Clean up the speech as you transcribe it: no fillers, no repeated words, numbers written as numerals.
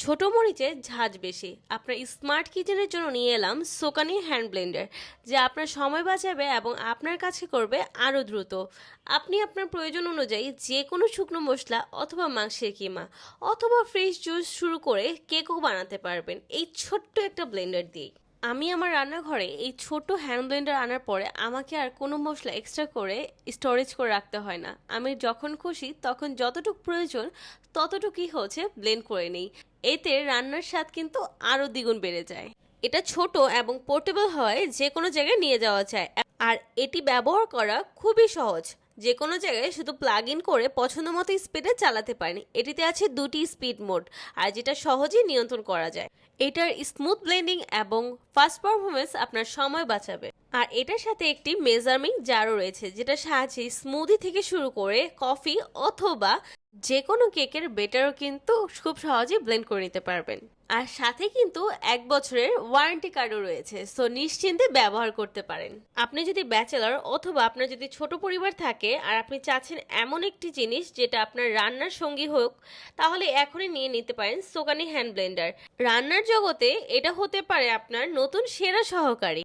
ছোট মরিচে ঝাঁজ বেশি। আপনার স্মার্ট কিচেনের জন্য নিয়ে এলাম সোকানি হ্যান্ড ব্লেন্ডার, যা আপনার সময় বাঁচাবে এবং আপনার কাছে করবে আরও দ্রুত। আপনি আপনার প্রয়োজন অনুযায়ী যে কোনো শুকনো মশলা অথবা মাংসের কিমা অথবা ফ্রেশ জুস শুরু করে কেকও বানাতে পারবেন এই ছোট্ট একটা ব্লেন্ডার দিয়ে। আমি আমার রান্নাঘরে এই ছোট হ্যান্ড ব্লেন্ডার আনার পরে আমাকে আর কোনো মশলা এক্সট্রা করে স্টোরেজ করে রাখতে হয় না। আমি যখন খুশি তখন যতটুকু প্রয়োজন ততটুকুই ব্লেন্ড করে নিই। এতে রান্নার স্বাদ কিন্তু আরও দ্বিগুণ বেড়ে যায়। এটা ছোট এবং পোর্টেবল হয়, যে কোনো জায়গায় নিয়ে যাওয়া যায়। আর এটি ব্যবহার করা খুবই সহজ, যে কোনো জায়গায় শুধু প্লাগ ইন করে পছন্দ মতো স্পিডে চালাতে পারেন। এটিতে আছে দুটি স্পিড মোড, আর যেটা সহজেই নিয়ন্ত্রণ করা যায়। এটার স্মুথ ব্লেন্ডিং এবং ফাস্ট পারফরমেন্স আপনার সময় বাঁচাবে। আর এটার সাথে একটি মেজারমিং জারও রয়েছে, যেটা সাহায্যে স্মুদি থেকে শুরু করে কফি অথবা যে কোনো কেকের বেটারও কিন্তু খুব সহজেই ব্লেন্ড করে নিতে পারবেন। আর সাথে কিন্তু 1 বছরের ওয়ারেন্টি কার্ডও রয়েছে, সো নিশ্চিন্তে ব্যবহার করতে পারেন। আপনি যদি ব্যাচেলর অথবা আপনার যদি ছোট পরিবার থাকে আর আপনি চাচ্ছেন এমন একটি জিনিস যেটা আপনার রান্নার সঙ্গী হোক, তাহলে এখনই নিয়ে নিতে পারেন সোকানি হ্যান্ড ব্লেন্ডার। রান্নার জগতে এটা হতে পারে আপনার নতুন সেরা সহকারী।